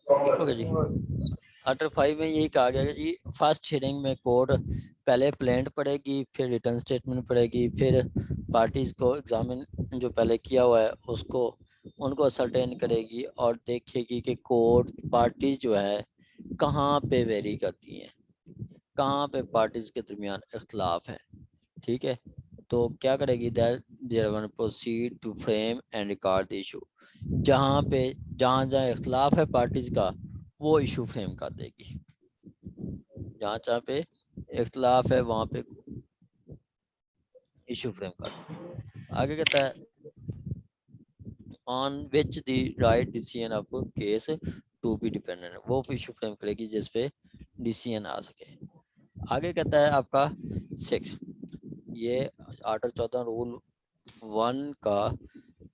ठीक हो गया जी। आर्टिकल 5 में यही कहा गया है कि जी फर्स्ट हियरिंग में कोर्ट पहले प्लेंट पढ़ेगी, फिर रिटर्न स्टेटमेंट पढ़ेगी, फिर पार्टीज को एग्जामिन जो पहले किया हुआ है उसको उनको असरटेन करेगी और देखेगी कि कोर्ट पार्टीज जो है कहाँ पे वेरी करती हैं, कहाँ पे पार्टीज के दरमियान इख्तलाफ है। ठीक है, तो क्या करेगी, that thereon proceed to frame and record the issue. जहाँ पे जहाँ जहाँ इख्तलाफ है पार्टीज का वो इशू फ्रेम कर देगी, जहाँ जहाँ पे इख्तलाफ है वहाँ पे इशू फ्रेम कर देगी। आगे कहता है on which the right decision of case to be dependent, वो इशू फ्रेम करेगी जिस पे डिसीजन आ सके। आगे कहता है आपका 6, ये आर्टिकल 14 रूल 1 का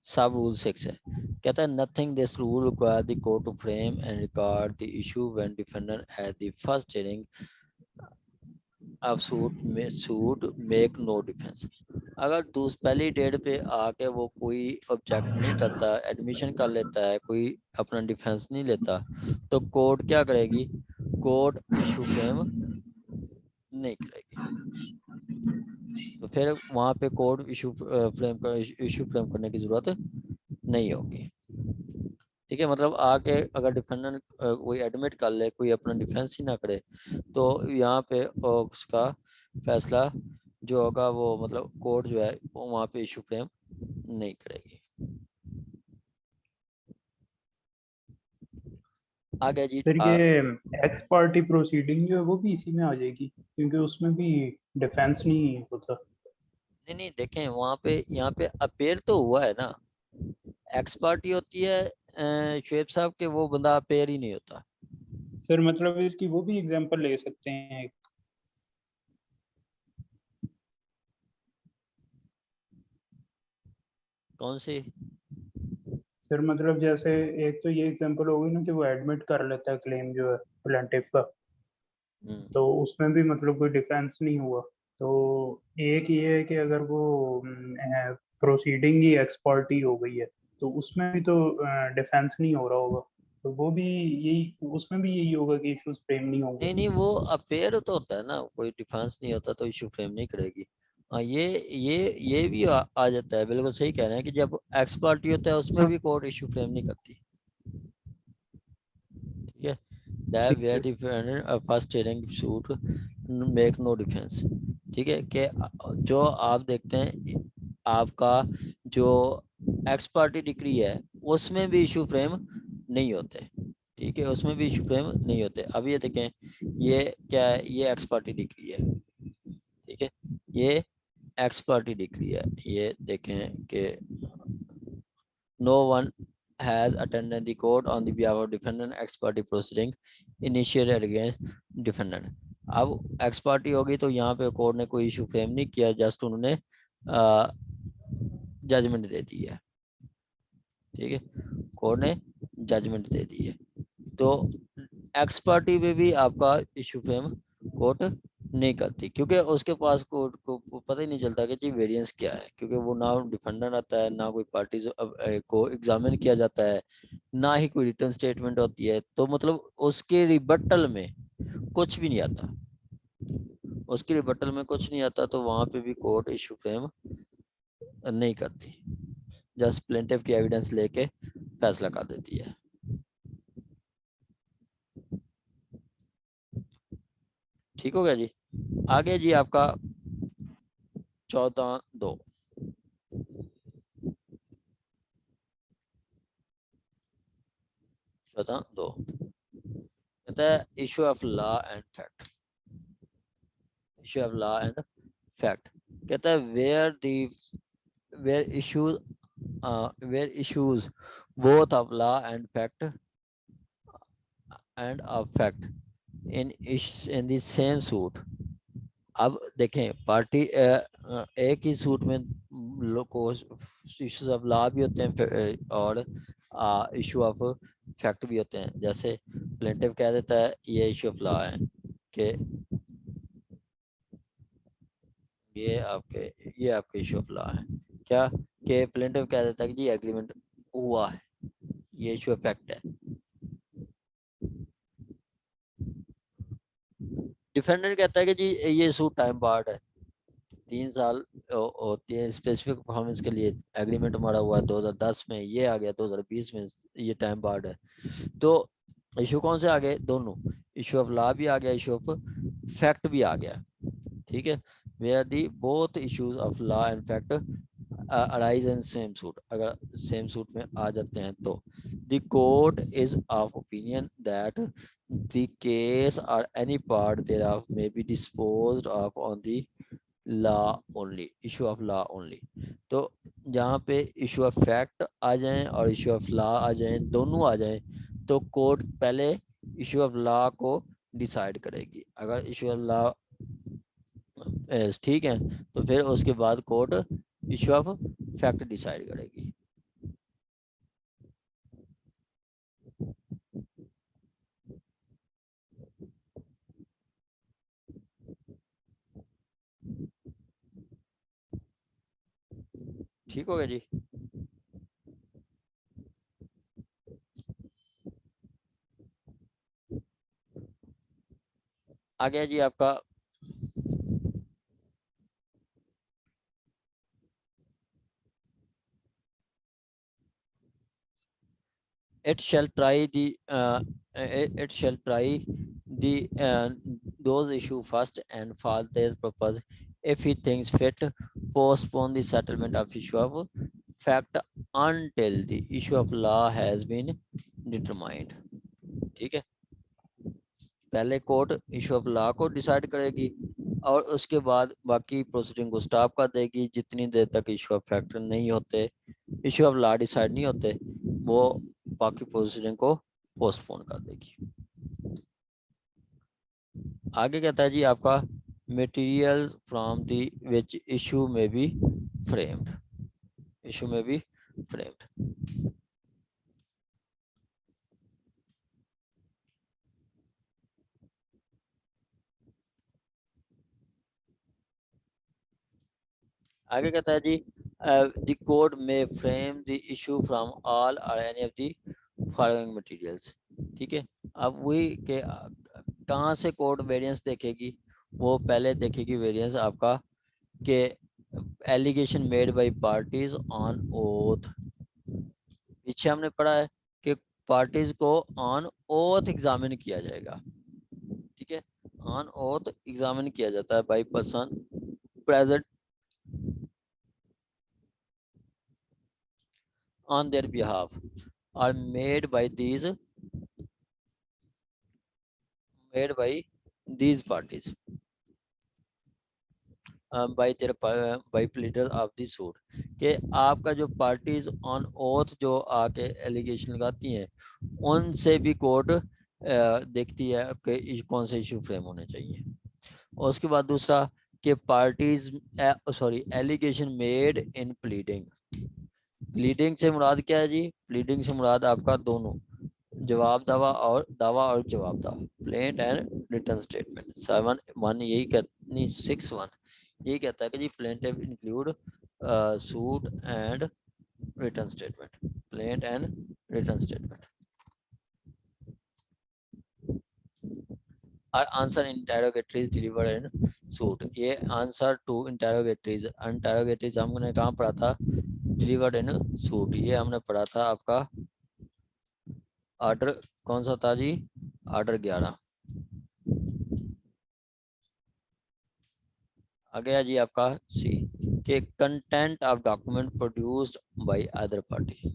सब रूल 6 है। कहता है nothing this rule require the court to frame and record the issue when defendant at the first hearing of suit make no defence. अगर पहली डेट पे आके वो कोई ऑब्जेक्ट नहीं करता, एडमिशन कर लेता है, कोई अपना डिफेंस नहीं लेता, तो कोर्ट क्या करेगी, कोर्ट इशू फ्रेम नहीं करेगी। तो फिर वहाँ पे कोर्ट इशू फ्रेम करने की जरूरत नहीं होगी। ठीक है, मतलब आके अगर डिफेंडेंट कोई एडमिट कर ले, कोई अपना डिफेंस ही ना करे, तो यहाँ पे उसका फैसला जो होगा वो मतलब कोर्ट जो है वो वहाँ पे इशू फ्रेम नहीं करेगी। आगे जी फिर ये एक्स पार्टी प्रोसीडिंग जो है वो भी इसी में आ जाएगी, क्योंकि उसमें भी डिफेंस नहीं होता। नहीं नहीं देखें, वहाँ पे यहाँ पे अपेयर तो हुआ है ना, एक्स पार्टी होती है शुएब साहब के, वो बंदा अपेयर ही नहीं होता। सर मतलब इसकी वो भी एग्जांपल ले सकते हैं। कौन सी? सर मतलब जैसे एक तो ये एग्जांपल होगी ना कि वो एडमिट कर लेता है क्लेम जो है प्लेंटिफ का, तो उसमें भी मतलब कोई डिफेंस नहीं हुआ। तो एक ये है कि अगर वो प्रोसीडिंग ही एक्स पार्टी हो गई है, तो उसमें भी तो डिफेंस नहीं हो रहा होगा, तो वो भी यही, उसमें भी यही होगा कि इश्यूज फ्रेम नहीं होंगे। नहीं नहीं, वो अपेयर तो होता है ना, कोई डिफेंस नहीं होता तो इशू फ्रेम नहीं करेगी। हाँ, ये भी आ जाता है, बिल्कुल सही कह रहे हैं कि जब एक्स पार्टी होता है उसमें भी कोर्ट इशू फ्रेम नहीं करती। ठीक है, दैट ठीक वेयर है। Defendant first hearing suit make no defence. ठीक है, कि जो आप देखते हैं आपका जो एक्स पार्टी डिग्री है उसमें भी इशू फ्रेम नहीं होते। ठीक है, उसमें भी इशू फ्रेम नहीं होते। अब ये देखें, ये क्या है, ये एक्स पार्टी डिग्री है। ठीक है, ये एक्स पार्टी डिग्री है। ये देखें कि no one has attended the court on the behalf of defendant ex parte proceeding initiated against defendant। अब एक्स पार्टी होगी तो यहाँ पे कोर्ट ने कोई इशू फ्रेम नहीं किया, जस्ट उन्होंने जजमेंट दे दी है। ठीक है, कोर्ट ने जजमेंट दे दी है, तो एक्स पार्टी में भी आपका इशू फ्रेम कोर्ट नहीं करती, क्योंकि उसके पास कोर्ट को पता ही नहीं चलता कि जी वेरिएंस क्या है, क्योंकि वो ना डिफेंडेंट आता है, ना कोई पार्टी को एग्जामिन किया जाता है, ना ही कोई रिटर्न स्टेटमेंट होती है, तो मतलब उसके रिबटल में कुछ भी नहीं आता, उसके रिबटल में कुछ नहीं आता, तो वहां पे भी कोर्ट इशू फ्रेम नहीं करती, जस्ट प्लेंटिफ की एविडेंस लेके फैसला कर देती है। ठीक हो गया जी। आगे जी आपका 14(2), 14(2 कहता है issue of law and fact. Issue of law and fact कहता है where issues where issues both of law and of fact in the same suit. अब देखें, पार्टी एक ही सूट में को इश्यूज ऑफ लॉ भी होते हैं और इशू ऑफ फैक्ट भी होते हैं। जैसे प्लेंटिव कह देता है ये इशू ऑफ लॉ है कि ये आपके इशू ऑफ लॉ है, क्या कि प्लेंटिव कह देता है कि जी एग्रीमेंट हुआ है, ये इशू ऑफ फैक्ट है। डिफेंडेंट कहता है कि जी ये सूट टाइम बार्ड है, 3 साल होती है स्पेसिफिक परफॉर्मेंस के लिए, एग्रीमेंट हमारा हुआ 2010 में, ये आ गया 2020 में, ये टाइम बार्ड है। तो इशू कौन से आ गए? दोनों, इशू ऑफ लॉ भी आ गया, इशू ऑफ फैक्ट भी आ गया। ठीक है, where the both issues of law and fact arise in same suit, अगर सेम सूट में आ जाते हैं तो the court is of opinion that the case or any part thereof may be disposed of on the law only, issue of law only। तो जहाँ पे issue of fact आ जाएं और इशू ऑफ लॉ आ जाएं, दोनों आ जाएं, तो कोर्ट पहले इशू ऑफ लॉ को डिसाइड करेगी। अगर इशू ऑफ लॉ ठीक है तो फिर उसके बाद court issue of fact decide करेगी। ठीक हो गया जी। आ गया जी आपका it shall try the it shall try the those issue first and file their purpose if he thinks fit postpone the settlement of issue of fact until the issue of law has been determined। ठीक है, पहले court issue of law को decide करेगी और उसके बाद बाकी proceeding को स्टॉप कर देगी जितनी देर तक इशू ऑफ फैक्ट नहीं होते, इशू ऑफ लॉ डिसाइड नहीं होते, वो बाकी प्रोसीडिंग को पोस्टपोन कर देगी। आगे कहता है जी आपका material from the which issue may be framed, issue may be framed. आगे कहता है जी the court may frame the issue from all or any of the following materials. ठीक है, अब वही के कहाँ से कोर्ट वेरिएंस देखेगी? वो पहले देखेगी वेरिएंस आपका के allegation made by parties on oath. पीछे हमने पढ़ा है कि पार्टीज को ऑन ओथ एग्जामिन किया जाएगा। ठीक है, ऑन ओथ एग्जामिन किया जाता है by person present on their behalf are made by these parties by their by pleaders of the suit। कि आपका जो पार्टीज ऑन ओथ जो आके एलिगेशन लगाती हैं उनसे भी कोर्ट देखती है कि कौन से इशू फ्रेम होने चाहिए। और उसके बाद दूसरा कि parties sorry allegation made in pleading. Pleading से मुराद क्या है जी? प्लीडिंग से मुराद आपका दोनों जवाब दावा और जवाब दावा, प्लेंट एंड रिटर्न स्टेटमेंट। 7(1) यही नहीं 6(1) यही कहता है कि जी plaintiff include suit and return statement, plaint and return statement और answer interrogatories delivered in suit. ये आंसर टू इंटेरोगेटरीज, इंटेरोगेटरीज हमने कहाँ पढ़ा था? Delivered in suit. ये हमने पढ़ा था आपका ऑर्डर कौन सा था जी? ऑर्डर 11। आ गया जी आपका सी के content of document produced by other party.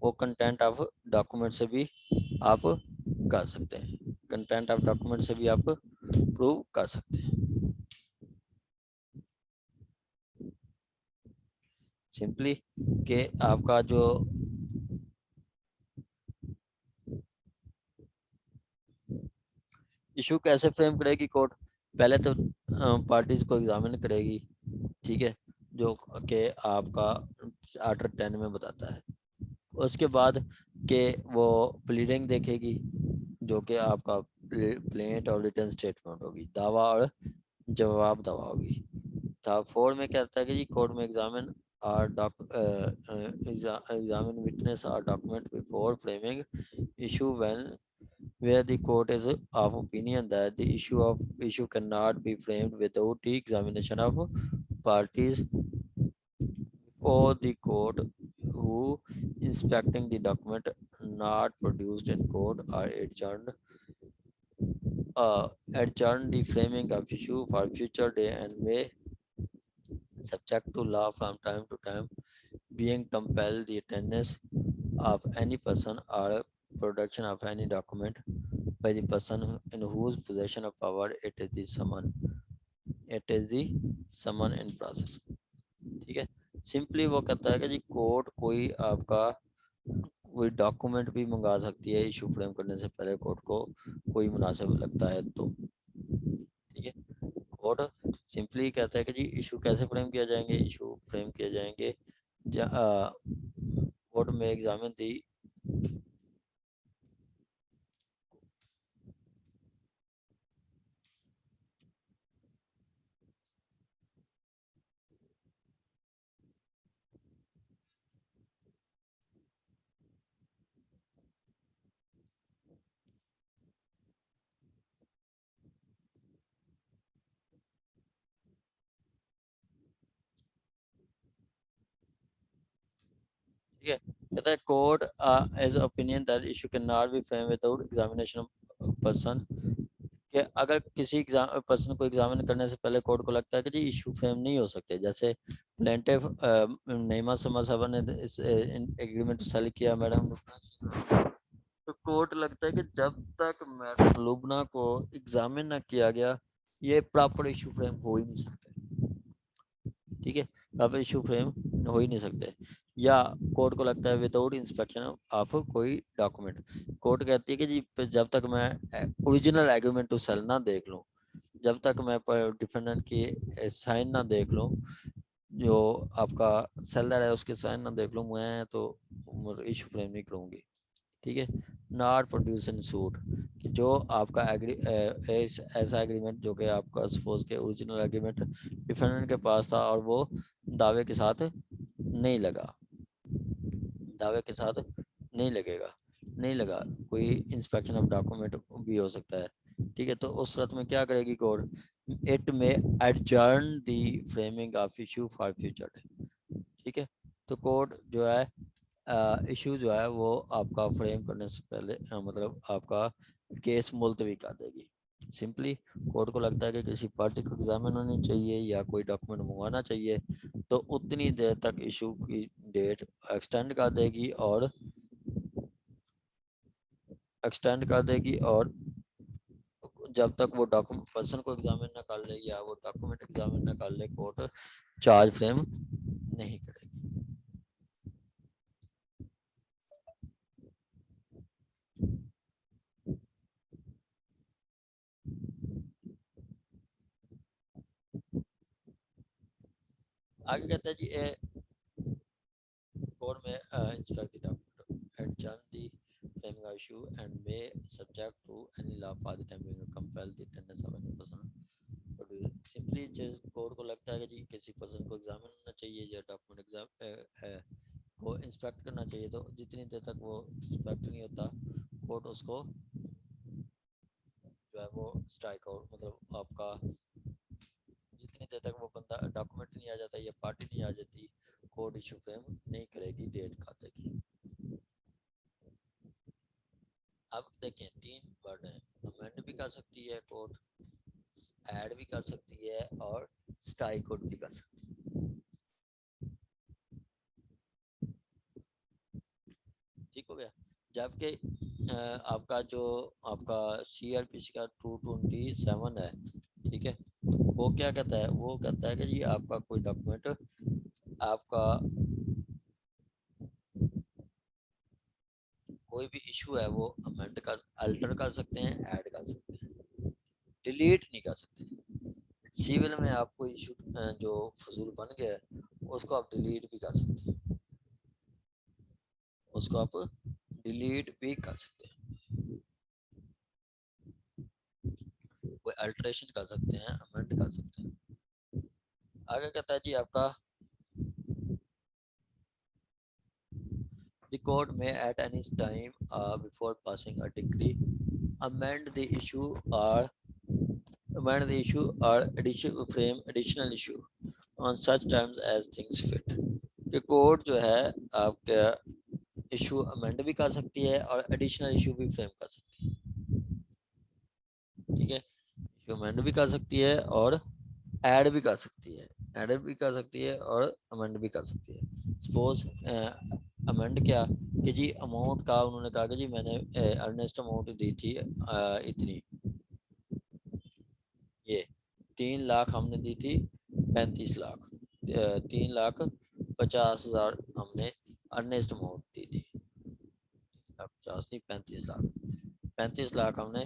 वो कंटेंट ऑफ डॉक्यूमेंट से भी आप कर सकते हैं, कंटेंट ऑफ डॉक्यूमेंट से भी आप प्रूव कर सकते हैं। सिंपली कि आपका जो इशू कैसे फ्रेम करेगी कोर्ट? पहले तो पार्टीज को एग्जामिन करेगी। ठीक है, जो कि आपका आर्टिकल 10 में बताता है। उसके बाद के वो प्लीडिंग देखेगी जो कि आपका प्लेंट और रिटर्न स्टेटमेंट होगी, दावा और जवाब दावा होगी। था 4 में कहता है कि जी कोर्ट में एग्जामिन और एग्जामिन विटनेस और document before framing issue when where the court is of opinion that the issue cannot be framed without the examination of parties or the court who inspecting the document not produced in court or adjourn the framing of issue for future day and may subject to law from time to time, being compelled the attendance of any person or production of any document by the person in whose possession of power it is the summon in process. ठीक है, simply वो कहता है कि जी court कोई आपका कोई document भी मंगा सकती है इशू फ्रेम करने से पहले कोर्ट को कोई मुनासिब लगता है तो, ठीक है। कोर्ट सिंपली कहता है कि जी इशू कैसे फ्रेम किया जाएंगे, इशू फ्रेम किए जाएंगे कोर्ट में एग्जामिन दी ठीक है। कहता है court as opinion that issue can not be frame without examination of person, कि अगर किसी पर्सन को एग्जामिन करने से पहले कोर्ट को लगता है कि जी इशू फ्रेम नहीं हो सकते, जैसे प्लेंटिफ नईमा समा साहब ने इस एग्रीमेंट सेल किया मैडम, तो कोर्ट लगता है कि जब तक मैडम लुबना को एग्जामिन ना किया गया ये प्रॉपर इशू फ्रेम हो ही नहीं सकते, ठीक है, प्रॉपर इशू फ्रेम हो ही नहीं सकते। या कोर्ट को लगता है विदाउट इंस्पेक्शन ऑफ कोई डॉक्यूमेंट, कोर्ट कहती है कि जी जब तक मैं ओरिजिनल एग्रीमेंट टू सेल ना देख लूं, जब तक मैं डिफेंडेंट की साइन ना देख लूं, जो आपका सेलर है उसके साइन ना देख लूं, मैं तो इशू फ्रेम नहीं करूंगी, ठीक है। नॉट प्रोड्यूस इन सूट, कि जो आपका ऐसा एग्रीमेंट जो कि आपका सपोज के ओरिजिनल एग्रीमेंट डिफेंडेंट के पास था और वो दावे के साथ नहीं लगा, दावे के साथ नहीं लगेगा, नहीं लगा, कोई इंस्पेक्शन ऑफ डॉक्यूमेंट भी हो सकता है, ठीक है। तो उस सूरत में क्या करेगी कोर्ट, इट में adjourn the framing of issue for future day, ठीक है। तो कोर्ट जो है इशू जो है वो आपका फ्रेम करने से पहले मतलब आपका केस मुलतवी कर देगी। सिंपली कोर्ट को लगता है कि किसी पार्टी को एग्जामिन होनी चाहिए या कोई डॉक्यूमेंट मंगवाना चाहिए तो उतनी देर तक इशू की डेट एक्सटेंड कर देगी और जब तक वो डॉक्यूमेंट पर्सन को एग्जामिन ना कर ले या वो डॉक्यूमेंट एग्जामिन ना कर ले कोर्ट चार्ज फ्रेम नहीं करेगी। आगे कहता है जी court may instruct the doctor to adjourn the framing issue and may subject to any law for the time being compel the attendance of any person but simply just court को लगता है कि जी किसी पर्सन को examine होना चाहिए या document exam को इंस्पेक्ट करना चाहिए, तो जितनी देर तक वो इंस्पेक्ट नहीं होता कोर्ट उसको जो है वो स्ट्राइक आउट मतलब आपका जितनी देर तक वो बंदा डॉक्यूमेंट नहीं आ जाता या पार्टी नहीं आ जाती कोर्ट इशू फ्रेम नहीं करेगी, डेट का देगी। अब देखें तीन वर्ड हैं, अमेंड भी कर सकती है कोर्ट, ऐड भी कर सकती है और स्ट्राइक आउट भी कर सकती है, ठीक हो गया। जबकि आपका जो आपका CRPC का 227 है, ठीक है, वो क्या कहता है, वो कहता है कि जी आपका कोई डॉक्यूमेंट आपका कोई भी इशू है वो अमेंड कर अल्टर कर सकते हैं, ऐड कर सकते हैं, डिलीट नहीं कर सकते। सिविल में आपको इशू जो फजूल बन गया है उसको आप डिलीट भी कर सकते हैं, उसको आप डिलीट भी कर सकते हैं, कोई अल्टरेशन कर सकते हैं, अमेंड कर सकते हैं। आगे कहता है जी आपका the court may at any time before passing a decree amend the issue or additional frame additional issue on such terms as things fit। कि कोर्ट जो है आपका इशू अमेंड भी कर सकती है और एडिशनल इशू भी फ्रेम कर सकती है। ठीक है, इशू अमेंड भी कर सकती है और ऐड भी कर सकती है, ऐड भी कर सकती है और अमेंड भी कर सकती है। सपोज अमेंड क्या कि जी अमाउंट का उन्होंने कहा कि जी मैंने अर्नेस्ट अमाउंट दी थी इतनी, ये 3 लाख हमने दी थी, 35 लाख 3,50,000 हमने अर्नेस्ट अमाउंट दी थी, 50 नहीं 35 लाख हमने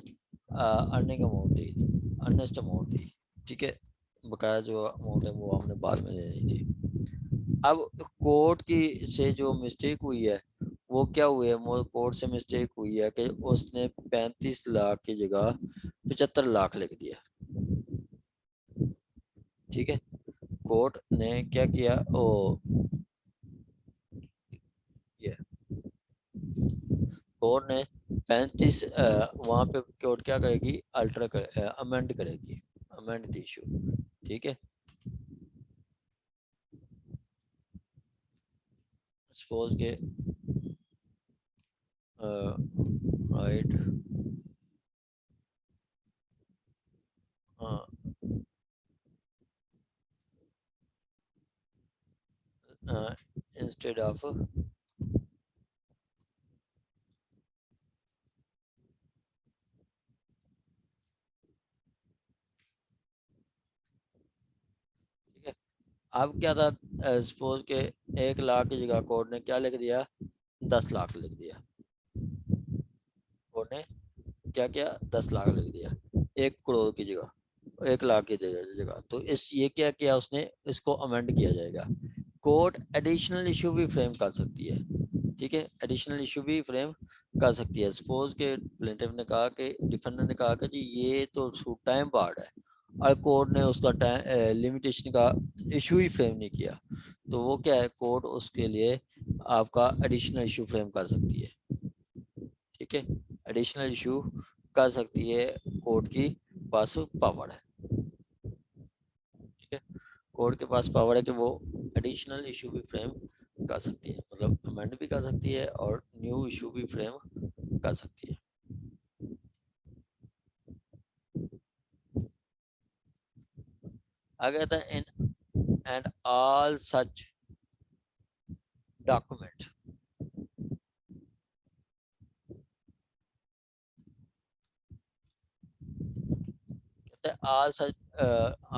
अर्निंग अमाउंट दी थी, अर्नेस्ट अमाउंट दी। ठीक है, बकाया जो अमाउंट है वो हमने बाद में देनी थी। अब कोर्ट की से जो मिस्टेक हुई है वो क्या हुई है, कोर्ट से मिस्टेक हुई है कि उसने 35 लाख की जगह 75 लाख लिख दिया। ठीक है, कोर्ट ने क्या किया, ओ ये कोर्ट ने 35 वहां पे कोर्ट क्या करेगी, अमेंड करेगी, अमेंड द इशू। ठीक है, सपोज के राइट इंस्टेड ऑफ अब क्या था, सपोज के 1 लाख की जगह कोर्ट ने क्या लिख दिया, 10 लाख लिख दिया। कोर्ट ने क्या किया, 10 लाख लिख दिया 1 करोड़ की जगह, 1 लाख की जगह। तो इस ये क्या किया उसने, इसको अमेंड किया जाएगा। कोर्ट एडिशनल इशू भी फ्रेम कर सकती है। ठीक है, एडिशनल इशू भी फ्रेम कर सकती है। सपोज के प्लेंटिफ ने कहा कि डिफेंडर ने कहा कि जी ये तो टाइम पार्ट है और कोर्ट ने उसका टाइम लिमिटेशन का इशू ही फ्रेम नहीं किया, तो वो क्या है, कोर्ट उसके लिए आपका एडिशनल इशू फ्रेम कर सकती है। ठीक है, एडिशनल इशू कर सकती है, कोर्ट की पास पावर है। ठीक है, कोर्ट के पास पावर है कि वो एडिशनल इशू भी फ्रेम कर सकती है, मतलब अमेंड भी कर सकती है और न्यू इशू भी फ्रेम कर सकती है। आगे आता है in and all such document, कहते हैं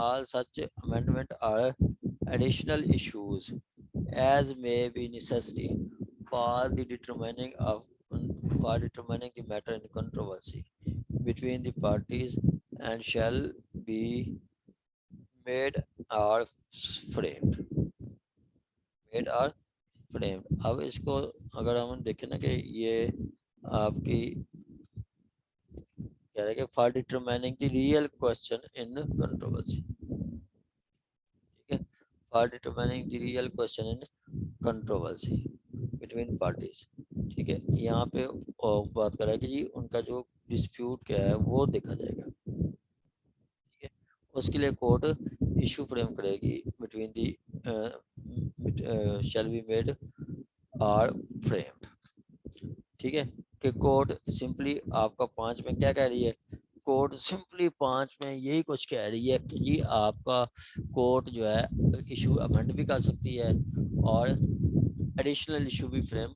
all such amendment are additional issues as may be necessary for the determining of for determining the matter in controversy between the parties and shall be made or framed, made or framed। अब इसको अगर हम देखें ना कि ये आपकी कह रहे हैं कि for determining the real question in controversy. ठीक है, for determining the real question in controversy between parties. ठीक है, यहाँ पे बात कर रहा है कि जी उनका जो डिस्प्यूट क्या है वो देखा जाएगा। ठीक है, उसके लिए कोर्ट इशू फ्रेम करेगी between the shall be made और फ्रेम्ड। ठीक है, कि कोर्ट सिंपली आपका 5 में क्या कह रही है, कोर्ट सिंपली 5 में यही कुछ कह रही है कि जी आपका कोर्ट जो है इशू अमेंड भी कर सकती है और एडिशनल इशू भी फ्रेम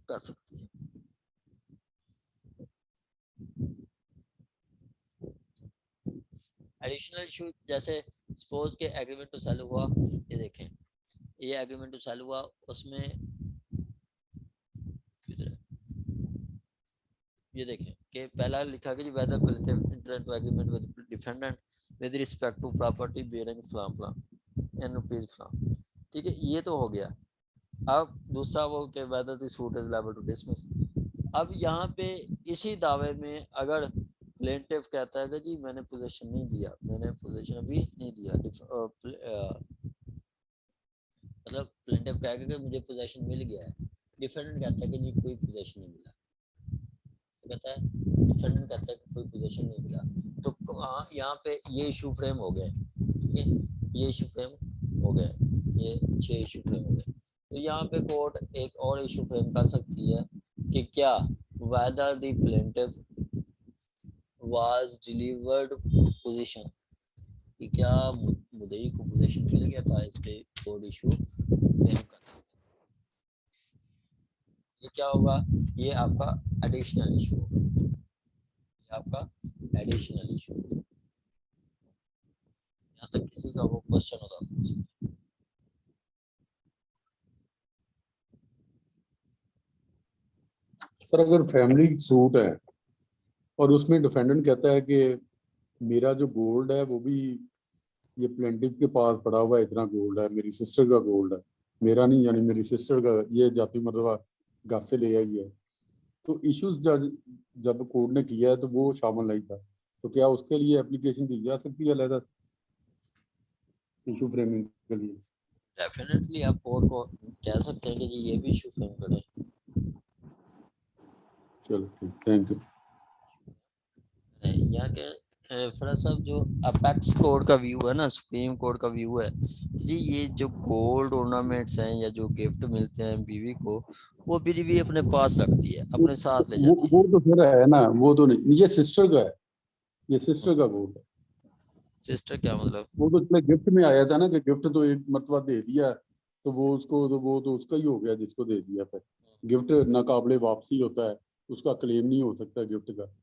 कर सकती है। एडिशनल इशू जैसे सपोज के एग्रीमेंट टू सेल हुआ, ये देखें ये एग्रीमेंट टू सेल हुआ, उसमें ये देखें कि पहला लिखा कि whether plaintiff enter into agreement with defendant with respect to property bearing from from in rupees from. ठीक है, ये तो हो गया। अब दूसरा वो कि whether the suit is liable to dismiss. अब यहाँ पे इसी दावे में अगर प्लेंटिफ कहता है कि जी मैंने पोजीशन नहीं दिया, मैंने पोजीशन अभी नहीं दिया, मतलब प्लेंटिफ कहेगा कि मुझे पोजीशन मिल गया है, डिफेंडेंट कहता है कि जी कोई पोजीशन नहीं मिला, तो कहता है डिफेंडेंट कहता है कि कोई पोजीशन नहीं मिला, तो यहाँ पे ये इशू फ्रेम हो गए, ठीक है, ये इशू फ्रेम हो गए, ये 6 इशू फ्रेम हो गए। तो यहाँ पे कोर्ट एक और इशू फ्रेम कर सकती है कि क्या whether the plaintiff was delivered position, कि क्या मुद्दई को पोजीशन मिल गया था, इस पे कोर्ट इशू फ्रेम कर। ये क्या होगा, ये आपका एडिशनल इशू होगा, ये आपका एडिशनल इशू। यहाँ तक किसी का वो क्वेश्चन होगा सर? अगर फैमिली सूट है और उसमें डिफेंडेंट कहता है कि मेरा जो गोल्ड है वो भी ये प्लेंटिफ के पास पड़ा हुआ है, इतना गोल्ड है, मेरी सिस्टर का गोल्ड है, मेरा नहीं, यानी मेरी सिस्टर का, ये जाती मरतबा घर से ले आई है, तो इश्यूज जब कोर्ट ने किया है तो वो शामिल नहीं था, तो क्या उसके लिए एप्लीकेशन दी जा सकती है अलग इशू फ्रेमिंग के लिए? डेफिनेटली आप कोर्ट को कह सकते हैं कि जी ये भी इशू फ्रेम करें। चलो ठीक, थैंक यू। यहाँ के फराज साहब जो अपेक्स कोर्ट का व्यू है ना, सुप्रीम कोर्ट का व्यू है जी, ये जो गोल्ड ऑर्नामेंट्स हैं या जो गिफ्ट मिलते हैं बीवी को, वो बीवी भी अपने पास रखती है, अपने साथ ले जाती है। वो तो फिर है ना, वो तो नहीं, ये सिस्टर का है, ये सिस्टर का गोल्ड है। सिस्टर क्या मतलब? वो तो इसमें गिफ्ट में आया था ना कि गिफ्ट तो एक मरतबा दे दिया तो वो उसको, तो वो तो उसका ही हो गया जिसको दे दिया। फिर गिफ्ट नाकाबिले वापसी होता है, उसका क्लेम नहीं हो सकता गिफ्ट का।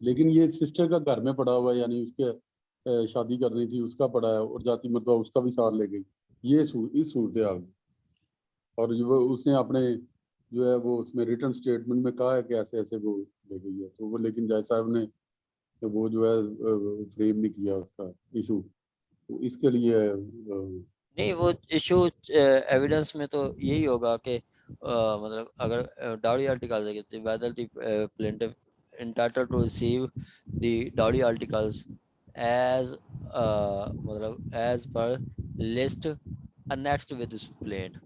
लेकिन ये सिस्टर का घर में पड़ा हुआ है, यानी उसके शादी करनी थी उसका पड़ा है और जाती मतलब उसका भी साथ ले गई, ये इस सूरत हाल में। और जो उसने अपने जो है वो उसमें रिटर्न स्टेटमेंट में कहा है कि ऐसे ऐसे वो ले गई है, तो वो लेकिन जज साहब ने तो वो जो है फ्रेम नहीं किया उसका इशू, तो इसके लिए नहीं, वो इशू एविडेंस में तो यही होगा कि मतलब अगर dowry article whether the plaintiff entitled to receive the dowry articles as मतलब as per list annexed with this plaint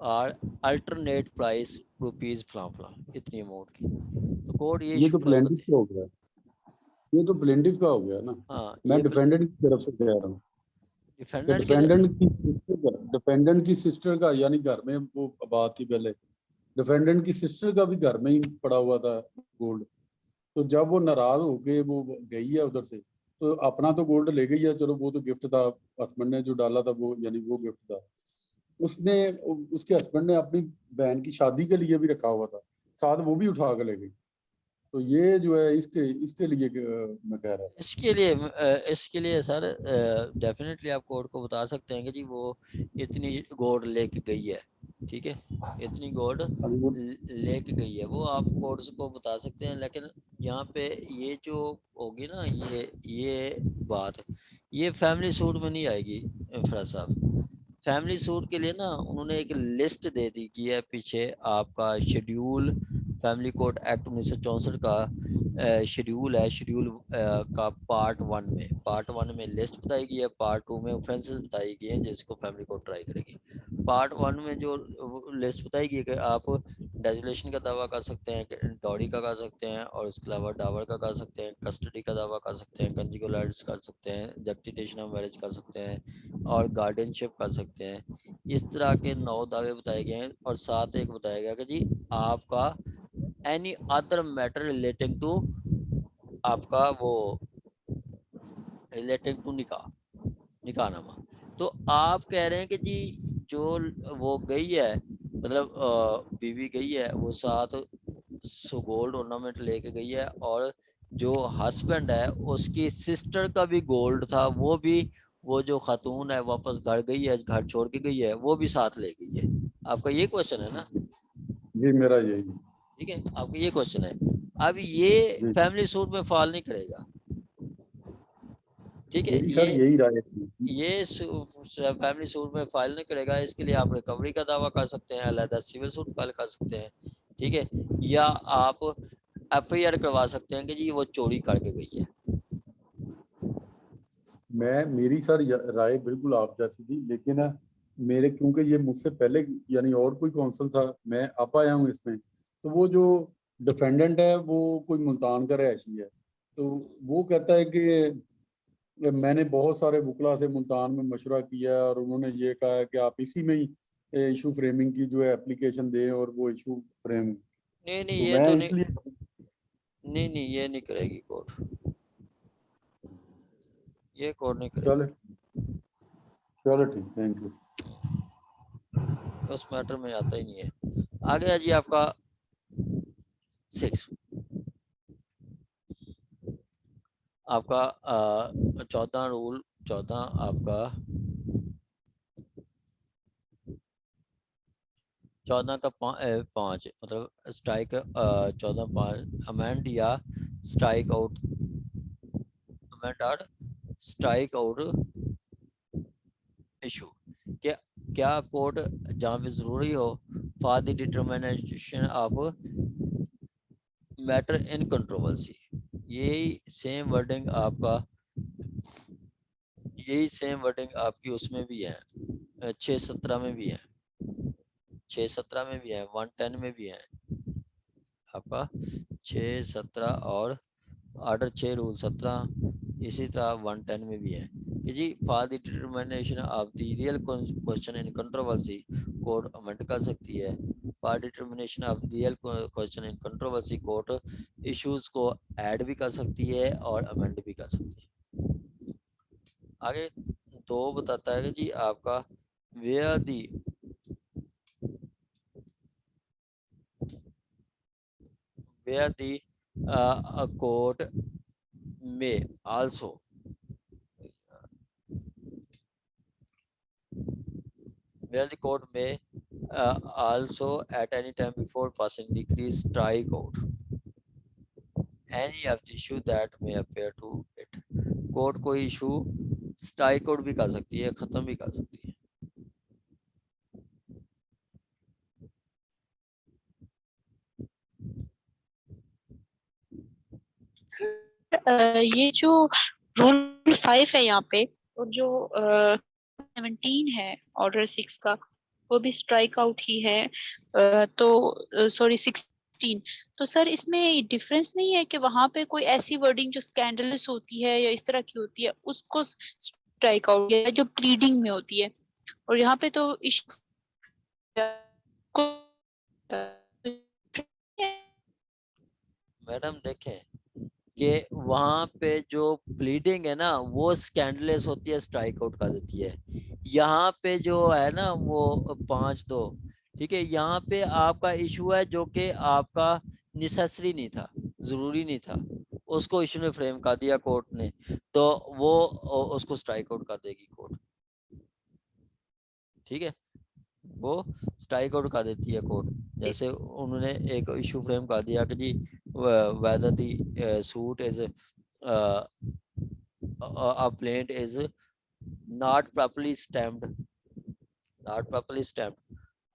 और alternate price rupees फलां इतनी अमाउंट की, तो कोर्ट ये ये इशू तो फ्रेम प्लेंटिफ करती का हो गया, ये तो प्लेंटिफ का हो गया ना। हाँ, मैं ये डिफेंडेंट की तरफ से कह रहा हूँ कि डिफेंडेंट के डिफेंडेंट की सिस्टर का, यानी घर में वो बात थी पहले, डिफेंडेंट की सिस्टर का भी घर में ही पड़ा हुआ था गोल्ड, तो जब वो नाराज होके वो गई है उधर से, तो अपना तो गोल्ड ले गई है, चलो वो तो गिफ्ट था, हस्बैंड ने जो डाला था वो, यानी वो गिफ्ट था, उसने उसके हस्बैंड ने अपनी बहन की शादी के लिए भी रखा हुआ था, साथ वो भी उठा के ले गई। तो ये जो है इसके लिए मैं कह रहा इसके लिए सर डेफिनेटली आप कोर्ट को बता सकते हैं कि जी वो इतनी गोल्ड लेके गई है, ठीक है, इतनी गोल्ड हूँ। लेके गई है, वो आप कोर्ट को बता सकते हैं। लेकिन यहाँ पे ये जो होगी ना, ये बात, ये फैमिली सूट में नहीं आएगी फराज साहब। फैमिली सूट के लिए ना उन्होंने एक लिस्ट दे दी की है पीछे, आपका शेड्यूल फैमिली कोड एक्ट 1964 का शेड्यूल है, शेड्यूल का पार्ट वन में लिस्ट बताई गई है, पार्ट 2 में ऑफेंसेस बताई गई हैं जिसको फैमिली कोड ट्राई करेगी। पार्ट 1 में जो लिस्ट बताई गई है कि आप डेजुलेशन का दावा कर सकते हैं, डॉरी का कर सकते हैं, और उसके अलावा डावर का कर सकते हैं, कस्टडी का दावा कर सकते हैं, कंजुगल राइट्स कर सकते हैं, जस्टिफिकेशन ऑफ मैरिज कर सकते हैं, और गार्डियनशिप कर सकते हैं। इस तरह के 9 दावे बताए गए हैं, और साथ एक बताया गया कि जी आपका any other matter relating to आपका वो रिलेटिंग टू निकाहनामा। तो आप कह रहे हैं कि जी जो वो गई है, मतलब बीवी गई है, वो साथ गोल्ड ऑर्नामेंट लेके गई है, और जो हस्बैंड है उसकी सिस्टर का भी गोल्ड था, वो भी, वो जो खातून है वापस घर गई है, घर छोड़ के गई है, वो भी साथ ले गई है। आपका ये क्वेश्चन है ना? जी मेरा यही। ठीक है, आपका ये क्वेश्चन है। अब ये फैमिली सूट में फॉल नहीं करेगा, ठीक है, मेरी सर यही राय थी। ये फैमिली सूट में फाइल नहीं करेगा। इसके लिए आप रिकवरी का दावा कर सकते हैं, अलग सिविल सूट फाइल कर सकते हैं, ठीक है, या आप एफआईआर करवा सकते हैं कि जी वो चोरी करके गई है। मेरी सर राय बिल्कुल आप जैसी थी, लेकिन मेरे क्योंकि ये मुझसे पहले यानी और कोई काउंसिल था, मैं अब आया हूँ इसमें, तो वो जो डिफेंडेंट है वो कोई मुल्तान का रहायशी है, तो वो कहता है कि मैंने बहुत सारे वकला से मुल्तान में मशवरा किया और उन्होंने ये कहा है कि आप इसी में ही इशू फ्रेमिंग की जो है एप्लीकेशन दें और वो इशू फ्रेम। नहीं तो ये मैं तो इसलिए नहीं ये नहीं करेगी कोर्ट, ये कोर्ट नहीं करेगी। चलो चलो ठीक, थैंक यू। उस मैटर में आता ही नहीं है। आगे है जी आपका 6, आपका 14 रूल 14 आपका 14 का 5 मतलब स्ट्राइक 14(5) अमेंड या स्ट्राइक आउट, अमेंड और स्ट्राइक आउट इशू। क्या कोर्ट जहाँ पे जरूरी हो for the determination of matter in controversy, यही सेम वर्डिंग आपका, यही सेम वर्डिंग आपकी उसमें भी है, 6:17 में भी है, 6:17 में भी है, 110 में भी है आपका 6:17 और ऑर्डर 6 रूल 17, इसी तरह 110 में भी है कि जी for the determination of the real question in controversy court amend कर सकती है। For determination of real question in controversy court issues को ऐड भी कर सकती है और अमेंड भी कर सकती है। आगे 2 बताता है कि जी आपका वेयर दी कोर्ट में also where the court may also at any time before passing decree strike out any of the issue that may appear to it। Court कोई इशू स्ट्राइक आउट भी कर सकती है, खत्म भी कर सकती है। ये जो रूल 5 है यहाँ पे और जो 17 है ऑर्डर 6 का वो भी स्ट्राइक आउट ही है, तो सॉरी 16। तो सर इसमें डिफरेंस नहीं है कि वहां पे कोई ऐसी वर्डिंग जो स्कैंडलस होती है या इस तरह की होती है उसको स्ट्राइक आउट या जो प्लीडिंग में होती है, और यहाँ पे तो मैडम देखें कि वहां पे जो प्लीडिंग है ना वो स्कैंडलेस होती है, स्ट्राइक आउट कर देती है। यहाँ पे जो है ना वो 5(2), ठीक है, यहाँ पे आपका इशू है जो कि आपका नेसेसरी नहीं था, जरूरी नहीं था, उसको इशू ने फ्रेम कर दिया कोर्ट ने, तो वो उसको स्ट्राइक आउट कर देगी कोर्ट, ठीक है, वो स्ट्राइक आउट कर देती है कोर्ट। जैसे उन्होंने एक इशू फ्रेम कर दिया कि जी whether the suit is a plaint is not properly stamped, not properly stamped।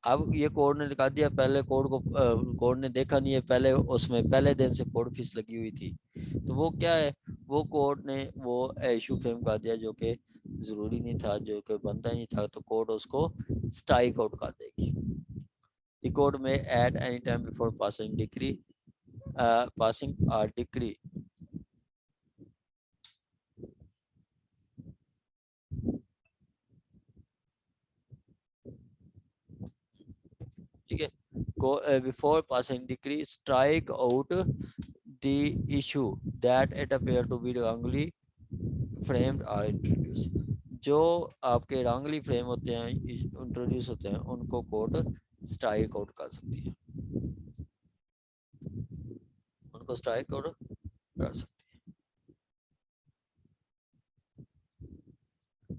अब ये कोर्ट ने निकाल दिया, पहले कोर्ट ने देखा नहीं है, पहले उसमें पहले दिन से कोर्ट फीस लगी हुई थी, तो वो क्या है, वो कोर्ट ने वो इशू फ्रेम कर दिया जो कि जरूरी नहीं था, जो कि बनता नहीं था, तो कोर्ट उसको स्ट्राइक आउट कर देगी। The court may at any time before passing a decree ठीक है, before passing decree strike out the issue that it appear to be wrongly framed or introduced। जो आपके wrongly फ्रेम होते हैं, introduce होते हैं, उनको कोर्ट स्ट्राइक आउट कर सकती है, उनको स्ट्राइक आउट कर सकती है।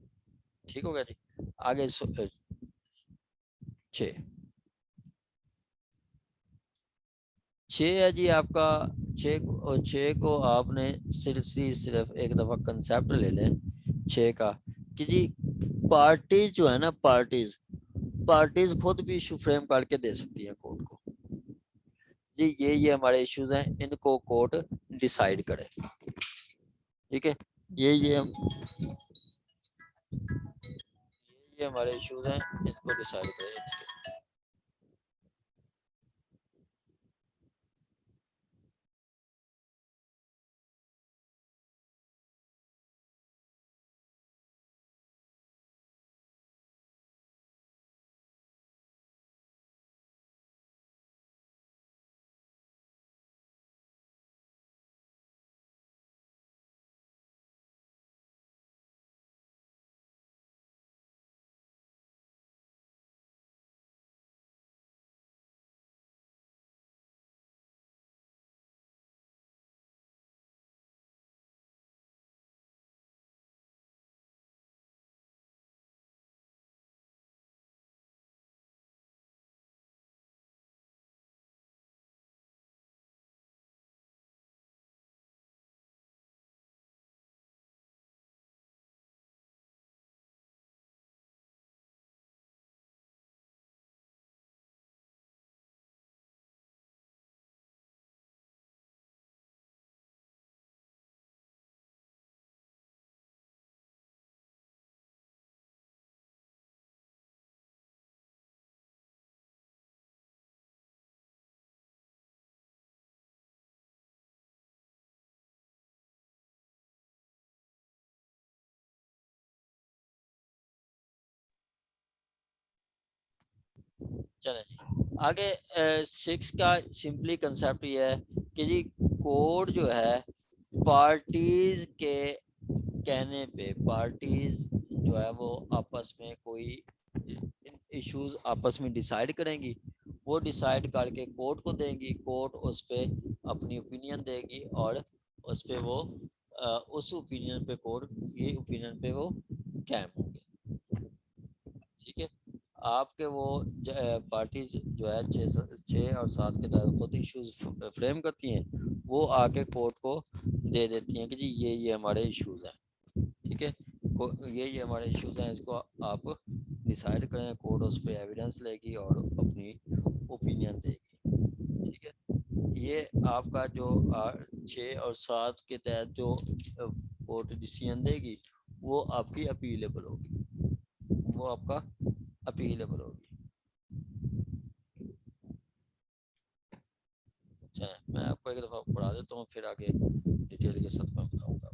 ठीक हो गया जी। आगे 6 है जी आपका 6 को आपने सिर्फ एक दफा कंसेप्ट ले लें 6 का कि जी पार्टीज जो है ना, पार्टीज खुद भी इशू फ्रेम करके दे सकती हैं कोर्ट को, जी ये हमारे इश्यूज हैं, इनको कोर्ट डिसाइड करे, ठीक है, ये हमारे इश्यूज हैं, इनको डिसाइड करे। चले जी आगे। 6 का सिंपली कंसेप्ट ये है कि जी कोर्ट जो है पार्टीज के कहने पे, पार्टीज जो है वो आपस में कोई इश्यूज आपस में डिसाइड करेंगी, वो डिसाइड करके कोर्ट को देंगी, कोर्ट उस पे अपनी ओपिनियन देगी और उस पे वो उस ओपिनियन पे कोर्ट ये ओपिनियन पे वो कायम होंगे। ठीक है, आपके वो पार्टीज जो है 6 और 7 के तहत खुद इश्यूज फ्रेम करती हैं, वो आके कोर्ट को दे देती हैं कि जी ये हमारे इश्यूज हैं। ठीक है, ये हमारे इश्यूज हैं, इसको आप डिसाइड करें। कोर्ट उस पर एविडेंस लेगी और अपनी ओपिनियन देगी। ठीक है, ये आपका जो 6 और 7 के तहत जो कोर्ट डिसीजन देगी वो आपकी अपीलेबल होगी, वो आपका अपीलेबल होगी। चलें मैं आपको एक दफ़ा पढ़ा देता हूँ, फिर आगे डिटेल के साथ मैं बताऊँगा।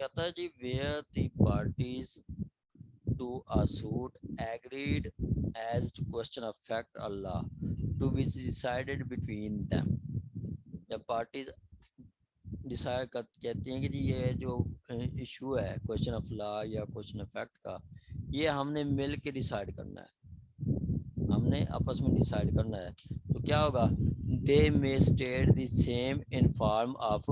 कहता है जी where the parties to a suit agreed as to question affect a law to be decided between them। जब पार्टीज डिसाइड कहती हैं कि जी ये जो इशू है क्वेश्चन ऑफ लॉ या क्वेश्चन ऑफ फैक्ट का, ये हमने मिल के डिसाइड करना है, हमने आपस में डिसाइड करना है, तो क्या होगा, they may state the same in form of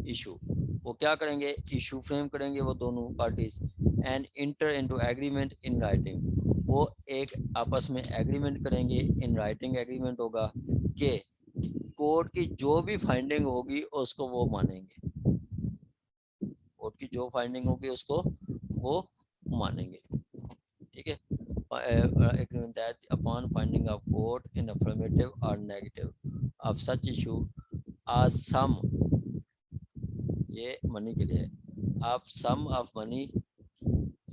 issue. वो क्या करेंगे, इशू फ्रेम करेंगे वो दोनों parties, and enter into agreement in writing. वो एक आपस में एग्रीमेंट करेंगे, इन राइटिंग एग्रीमेंट होगा कि कोर्ट की जो भी फाइंडिंग होगी उसको वो मानेंगे, कोर्ट की जो फाइंडिंग होगी उसको वो मानेंगे। ठीक है, agreement that upon finding of court in affirmative or negative of such issue a sum, ये मनी के लिए, of sum of money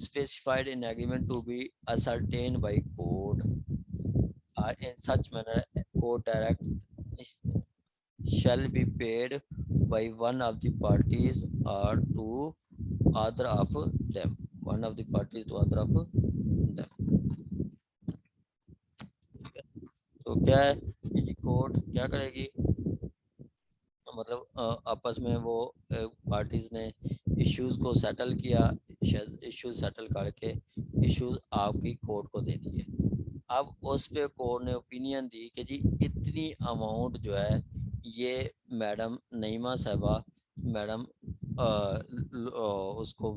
specified in agreement to be ascertained by court or in such manner court direct shall be paid by one of the parties or to other of them, one of the parties to other of them। तो क्या है कि court क्या करेगी, मतलब आपस में वो पार्टीज ने इश्यूज को सेटल किया, इश्यूज सेटल करके इश्यूज आपकी कोर्ट को दे दिए। अब उस पे कोर्ट ने ओपिनियन दी कि जी इतनी अमाउंट जो है ये मैडम नईमा साहबा, मैडम उसको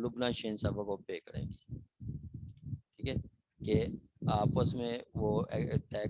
लुबना शेन साहबा को पे करेंगी। ठीक है, कि आपस में वो तय